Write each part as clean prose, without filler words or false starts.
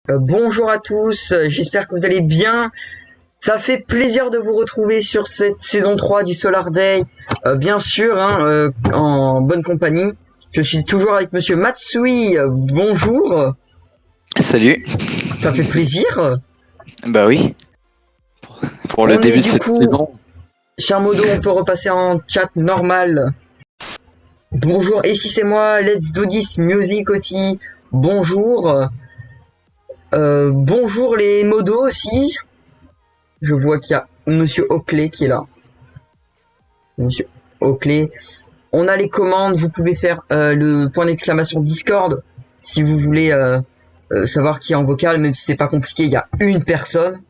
Bonjour à tous, j'espère que vous allez bien. Ça fait plaisir de vous retrouver sur cette saison 3 du Solar Day, bien sûr, en bonne compagnie. Je suis toujours avec monsieur Matsui, bonjour. Salut. Ça fait plaisir. Bah oui. Pour le On début est de du cette coup, saison. cher Modo, on peut repasser en chat normal. Bonjour, et si c'est moi, Let's Do This Music aussi, bonjour. Bonjour les modos aussi. Je vois qu'il y a monsieur Oakley qui est là. Monsieur Oakley. On a les commandes, vous pouvez faire le point d'exclamation Discord si vous voulez savoir qui est en vocal, même si c'est pas compliqué, il y a une personne.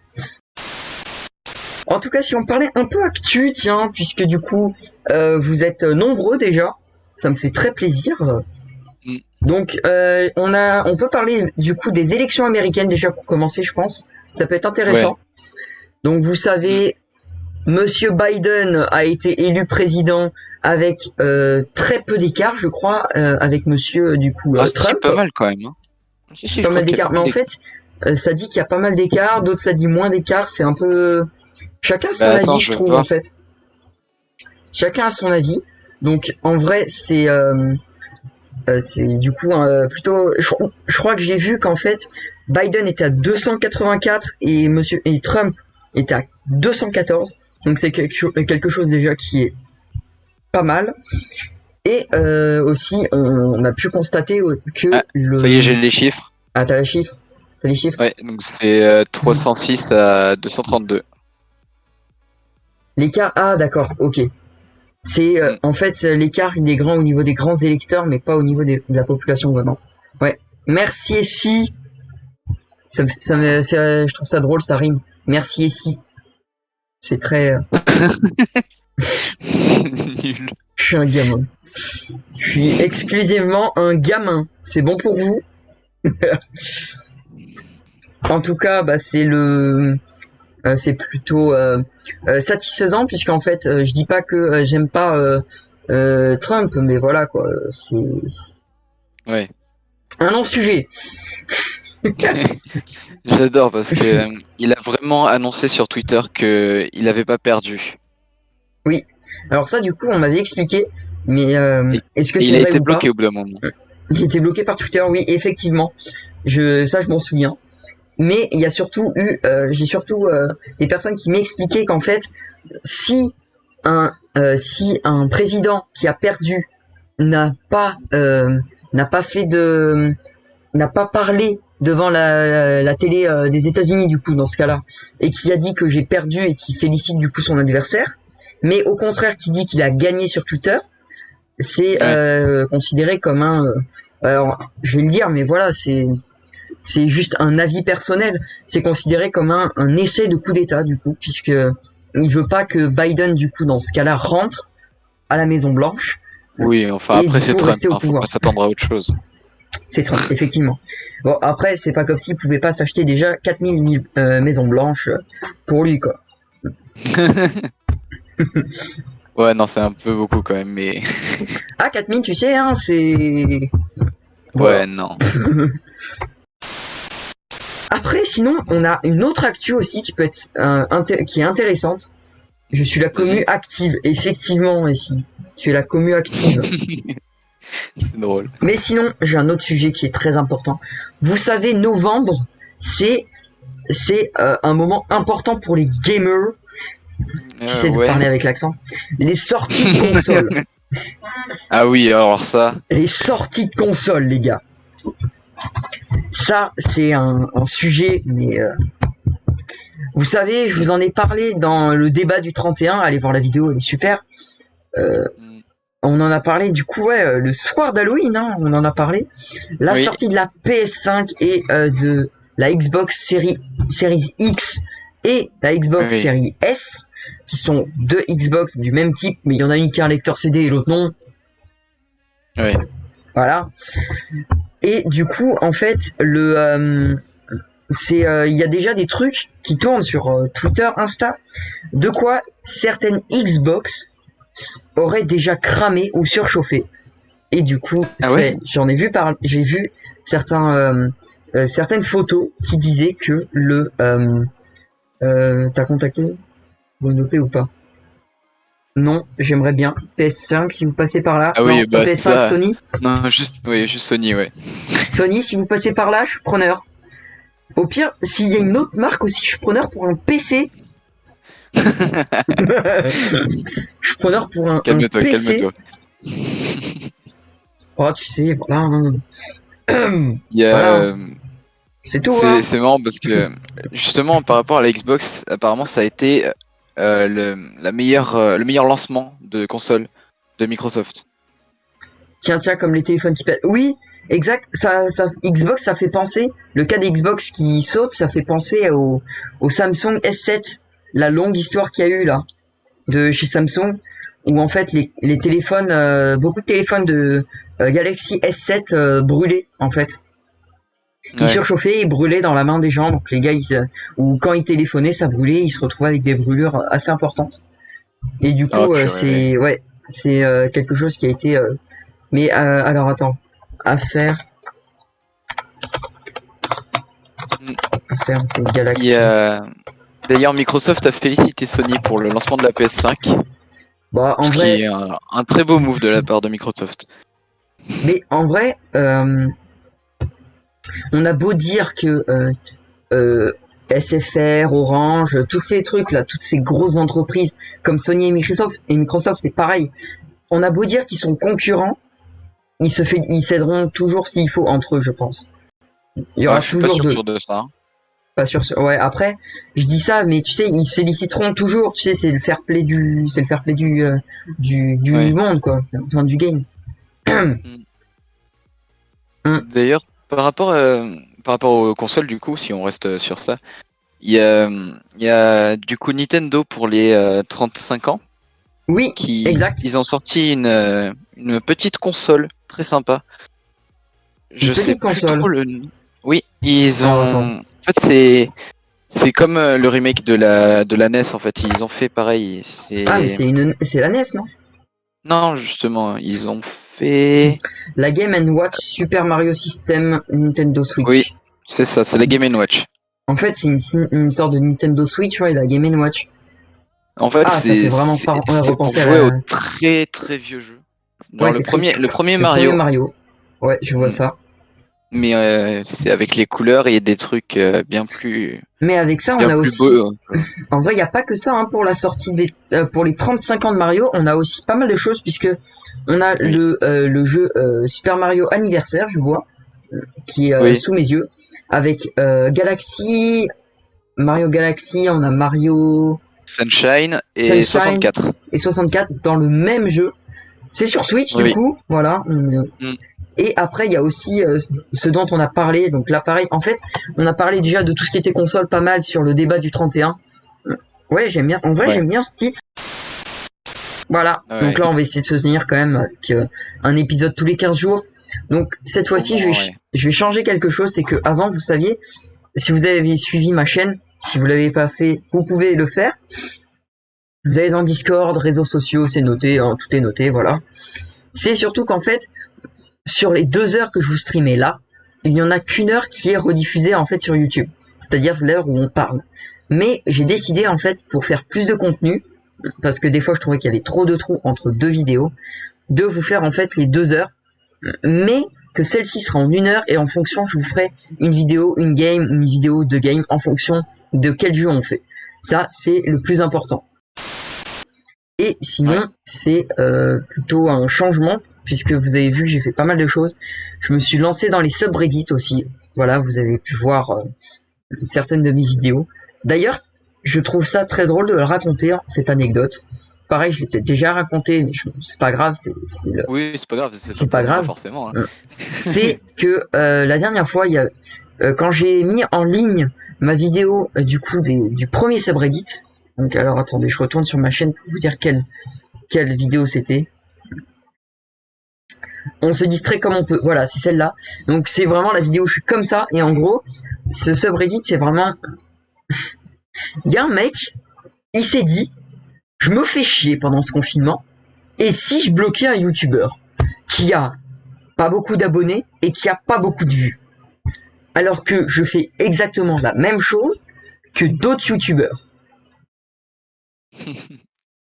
En tout cas, si on parlait un peu actu, tiens, puisque du coup vous êtes nombreux déjà, ça me fait très plaisir. Donc on peut parler du coup des élections américaines déjà pour commencer, je pense. Ça peut être intéressant. Ouais. Donc vous savez, Monsieur Biden a été élu président avec très peu d'écart, je crois, avec Monsieur du coup Ah, si, Trump. pas mal quand même. Hein. Si, Pas je mal crois qu'il y a d'écart, pas mais mal en fait, ça dit qu'il y a pas mal d'écart, d'autres ça dit moins d'écart. C'est un peu chacun a son Bah, attends, avis, je je vais trouve voir. en fait. Chacun a son avis. Donc en vrai, c'est du coup plutôt. Je crois que j'ai vu qu'en fait, Biden était à 284 et Trump était à 214. Donc c'est quelque chose déjà qui est pas mal. Et aussi, on a pu constater que Ah, ça y est, j'ai les chiffres. Ah, t'as les chiffres? T'as les chiffres? Ouais, donc c'est 306 à 232. L'écart, ah d'accord, ok. C'est en fait l'écart il est grand au niveau des grands électeurs, mais pas au niveau de la population vraiment. Ouais. Merci Essie. Je trouve ça drôle, ça rime. Merci Essie. C'est très. Nul. Je suis un gamin. Je suis exclusivement un gamin. C'est bon pour vous? En tout cas, bah c'est plutôt satisfaisant puisqu'en fait, je dis pas que j'aime pas Trump, mais voilà quoi. C'est Ouais. un long sujet. J'adore parce que il a vraiment annoncé sur Twitter que il avait pas perdu. Oui. Alors ça, du coup, on m'avait expliqué, mais est-ce que Et c'est il a vrai été ou pas? bloqué au bout d'un moment. Il était bloqué par Twitter, oui, effectivement. Je m'en souviens. Mais il y a surtout eu, j'ai surtout des personnes qui m'expliquaient qu'en fait, si si un président qui a perdu n'a pas parlé devant la télé des États-Unis du coup dans ce cas-là, et qui a dit que j'ai perdu et qui félicite du coup son adversaire, mais au contraire qui dit qu'il a gagné sur Twitter, c'est considéré comme un alors je vais le dire, mais voilà, c'est juste un avis personnel. C'est considéré comme un essai de coup d'État du coup, puisque il veut pas que Biden du coup dans ce cas-là rentre à la Maison Blanche. Oui, enfin Et après du c'est coup, Trump, rester au hein, faut pouvoir. pas s'attendre à autre chose. C'est Trump, effectivement. Bon, après, c'est pas comme s'il pouvait pas s'acheter déjà 4000 Maisons Blanches pour lui, quoi. Ouais, non, c'est un peu beaucoup quand même, mais Ah, 4000, tu sais, hein, c'est... Voilà. ouais, non. Après, sinon, on a une autre actu aussi qui peut être qui est intéressante. Je suis la commu active, effectivement, ici. Tu es la commu active. C'est drôle. Mais sinon, j'ai un autre sujet qui est très important. Vous savez, novembre, c'est un moment important pour les gamers. J'essaie de Ouais. parler avec l'accent. Les sorties de consoles. Ah oui, alors ça. Les sorties de consoles, les gars. Ça, c'est un sujet, mais vous savez, je vous en ai parlé dans le débat du 31. Allez voir la vidéo, elle est super. On en a parlé du coup, ouais, le soir d'Halloween, hein, on en a parlé. La sortie de la PS5 et de la Xbox Series X et la Xbox Series S, qui sont deux Xbox du même type, mais il y en a une qui a un lecteur CD et l'autre non. Oui. Voilà. Et du coup, en fait, il y a déjà des trucs qui tournent sur Twitter, Insta, de quoi certaines Xbox auraient déjà cramé ou surchauffé. Et du coup, j'ai vu certains certaines photos qui disaient que le t'as contacté Bonopé ou pas? Non, j'aimerais bien. PS5 si vous passez par là. Ah oui, non, bah c'est PS5 ça. Sony. Non, juste Sony, ouais. Sony si vous passez par là, je suis preneur. Au pire, s'il y a une autre marque aussi, je suis preneur pour un PC. Je suis preneur pour un Calme-toi, PC. calme-toi. Oh, tu sais, voilà. Il y a, Voilà. C'est tout. Hein. c'est marrant parce que justement par rapport à la Xbox, apparemment ça a été le meilleur lancement de console de Microsoft. Tiens, comme les téléphones qui pètent. Oui, exact. Xbox, ça fait penser. Le cas des Xbox qui saute, ça fait penser au Samsung S7. La longue histoire qu'il y a eu là de chez Samsung, où en fait les téléphones, beaucoup de téléphones de Galaxy S7 brûlaient en fait. Ils Ouais. surchauffaient et brûlaient dans la main des gens. Donc les gars, ou quand ils téléphonaient, ça brûlait. Ils se retrouvaient avec des brûlures assez importantes. Et du coup, Oh, purée, c'est quelque chose qui a été. Mais alors attends, affaire Il Galaxy. y a... D'ailleurs, Microsoft a félicité Sony pour le lancement de la PS5, Bah en ce qui vrai, est un très beau move de la part de Microsoft. mais en vrai, on a beau dire que SFR, Orange, tous ces trucs là, toutes ces grosses entreprises comme Sony et Microsoft, c'est pareil. On a beau dire qu'ils sont concurrents, ils s'aideront toujours s'il faut entre eux, je pense. Il y aura Je suis pas toujours sûr deux. de ça. Hein. Pas sûr. Ouais, après, je dis ça, mais tu sais, ils se féliciteront toujours. Tu sais, c'est le fair play du Ouais. monde, quoi. Enfin, du game. D'ailleurs, par rapport aux consoles, du coup, si on reste sur ça, il y a du coup Nintendo pour les 35 ans. Oui, exact. Ils ont sorti une petite console très sympa. Je sais petite plus console. trop le. Oui, ils Alors, ont. attends. En fait, c'est comme le remake de la NES. En fait, ils ont fait pareil. Ah, mais c'est la NES, non? Non, justement, ils ont fait. La Game & Watch Super Mario System Nintendo Switch. Oui, c'est ça, c'est la Game & Watch. En fait, c'est une sorte de Nintendo Switch, ouais, la Game & Watch. En fait, ça fait vraiment c'est pour repenser jouer à au très très vieux jeu. Genre Ouais, le c'est triste. premier Le premier Mario. Ouais, je vois ça. Mais c'est avec les couleurs et des trucs bien plus. Mais avec ça, on bien a plus aussi. beaux. En vrai, il n'y a pas que ça hein, pour la sortie pour les 35 ans de Mario. On a aussi pas mal de choses puisque on a Oui. le jeu Super Mario Anniversaire, je vois, qui est sous mes yeux, avec Mario Galaxy, on a Mario Sunshine et 64. et 64 dans le même jeu. C'est sur Switch du coup, voilà. Et après, il y a aussi ce dont on a parlé, donc l'appareil. En fait, on a parlé déjà de tout ce qui était console pas mal sur le débat du 31. Ouais, j'aime bien. En vrai, j'aime bien ce titre. Voilà. Ouais. Donc là, on va essayer de se tenir quand même avec un épisode tous les 15 jours. Donc cette fois-ci, je vais changer quelque chose. C'est que avant, vous saviez, si vous avez suivi ma chaîne, si vous l'avez pas fait, vous pouvez le faire. Vous allez dans Discord, réseaux sociaux, c'est noté, hein, tout est noté, voilà. C'est surtout qu'en fait, sur les 2 heures que je vous streamais là, il n'y en a qu'une heure qui est rediffusée en fait sur YouTube. C'est-à-dire l'heure où on parle. Mais j'ai décidé en fait, pour faire plus de contenu, parce que des fois je trouvais qu'il y avait trop de trous entre 2 vidéos, de vous faire en fait les 2 heures, mais que celle-ci sera en 1 heure et en fonction je vous ferai une vidéo, une game, une vidéo, 2 games en fonction de quel jeu on fait. Ça c'est le plus important. Et sinon c'est plutôt un changement puisque vous avez vu j'ai fait pas mal de choses. Je me suis lancé dans les subreddits aussi. Voilà, vous avez pu voir certaines de mes vidéos. D'ailleurs, je trouve ça très drôle de le raconter, hein, cette anecdote. Pareil, je l'ai peut-être déjà raconté, mais c'est pas grave. Oui, c'est pas grave. C'est pas grave. Forcément. Hein. C'est que la dernière fois, quand j'ai mis en ligne ma vidéo du coup du premier subreddit. Donc alors attendez, je retourne sur ma chaîne pour vous dire quelle vidéo c'était. On se distrait comme on peut. Voilà, c'est celle-là. Donc c'est vraiment la vidéo où je suis comme ça. Et en gros, ce subreddit, c'est vraiment... Il y a un mec, il s'est dit, je me fais chier pendant ce confinement. Et si je bloquais un YouTuber qui a pas beaucoup d'abonnés et qui a pas beaucoup de vues? alors que je fais exactement la même chose que d'autres youtubeurs.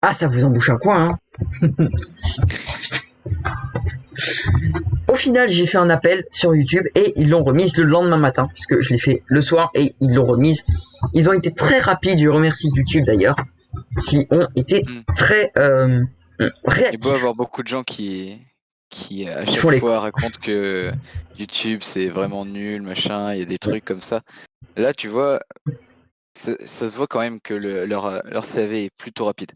Ah, ça vous embouche un coin, hein. Au final, j'ai fait un appel sur YouTube et ils l'ont remise le lendemain matin, puisque je l'ai fait le soir et ils l'ont remise. Ils ont été très rapides, je remercie YouTube d'ailleurs, qui ont été très réactifs. Il doit y avoir beaucoup de gens qui à chaque fois racontent que YouTube c'est vraiment nul, machin, il y a des trucs comme ça. Là, tu vois, ça se voit quand même que leur CV est plutôt rapide.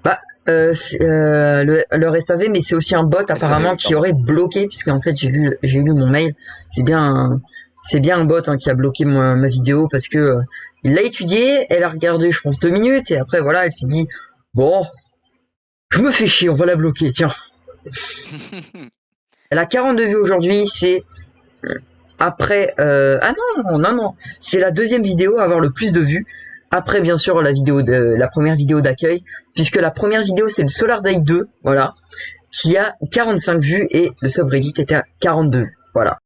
Bah, leur SAV, mais c'est aussi un bot apparemment qui aurait bloqué, puisque en fait j'ai lu mon mail. C'est bien un bot, hein, qui a bloqué ma vidéo parce que il l'a étudié, elle a regardé je pense 2 minutes et après voilà elle s'est dit bon, je me fais chier, on va la bloquer, tiens. Elle a 42 vues aujourd'hui, c'est après ah non, c'est la deuxième vidéo à avoir le plus de vues. Après, bien sûr, la première vidéo d'accueil, puisque la première vidéo, c'est le Solar Day 2, voilà, qui a 45 vues et le subreddit était à 42 vues, voilà.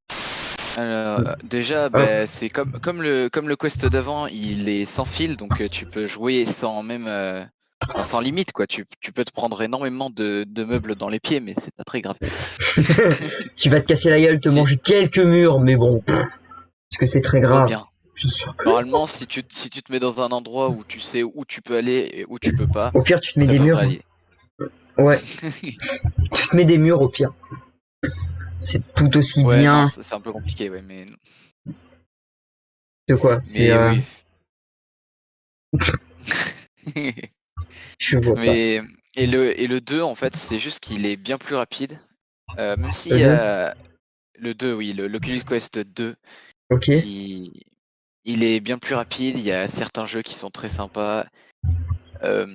Alors, déjà, bah, c'est comme le quest d'avant, il est sans fil, donc tu peux jouer sans même sans limite, quoi. Tu peux te prendre énormément de meubles dans les pieds, mais c'est pas très grave. Tu vas te casser la gueule, te manger quelques murs, mais bon, parce que c'est très grave. Bien. Normalement, si tu te mets dans un endroit où tu sais où tu peux aller et où tu peux pas, au pire tu te mets des murs. Ouais. Tu te mets des murs au pire. C'est tout aussi bien. C'est un peu compliqué, ouais, mais. De quoi? C'est. Oui. Je vois pas. Et le 2, en fait, c'est juste qu'il est bien plus rapide. Même si le 2, oui, l'Oculus Quest 2, il est bien plus rapide, il y a certains jeux qui sont très sympas. Il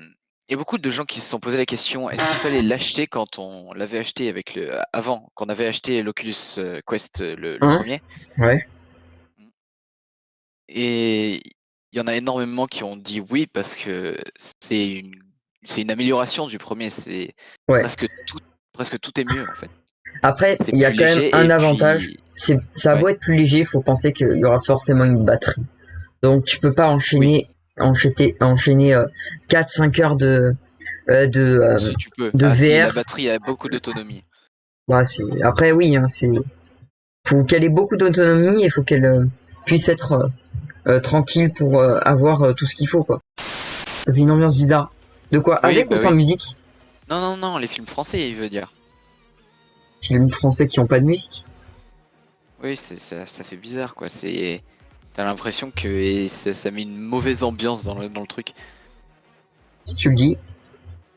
y a beaucoup de gens qui se sont posé la question, est-ce qu'il fallait l'acheter quand on l'avait acheté avant qu'on avait acheté l'Oculus Quest le premier? Ouais. Et il y en a énormément qui ont dit oui parce que c'est une amélioration du premier, c'est presque tout est mieux en fait. Après, il y a quand même un avantage, ça a beau être plus léger, faut penser qu'il y aura forcément une batterie. Donc tu peux pas enchaîner 4-5 heures de si tu peux. VR. Si la batterie a beaucoup d'autonomie. Bah, après oui, hein, faut qu'elle ait beaucoup d'autonomie et faut qu'elle puisse être tranquille pour avoir tout ce qu'il faut, quoi. Ça fait une ambiance bizarre. De quoi? Avec ou sans musique? Non, les films français, il veut dire. Films français qui ont pas de musique? Oui, ça fait bizarre, quoi. T'as l'impression que ça met une mauvaise ambiance dans le truc. Si tu le dis.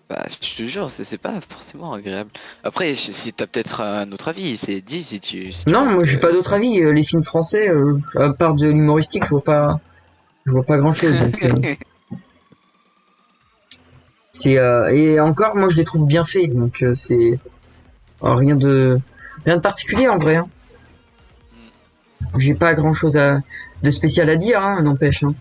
Bah, je te jure, c'est pas forcément agréable. Après, si t'as peut-être un autre avis, c'est dit si tu non, moi j'ai pas d'autre avis. Les films français, à part de l'humoristique, je vois pas grand chose. Et encore, moi je les trouve bien faits, donc c'est rien de particulier en vrai. Hein. J'ai pas grand chose de spécial à dire, hein, n'empêche. Hein.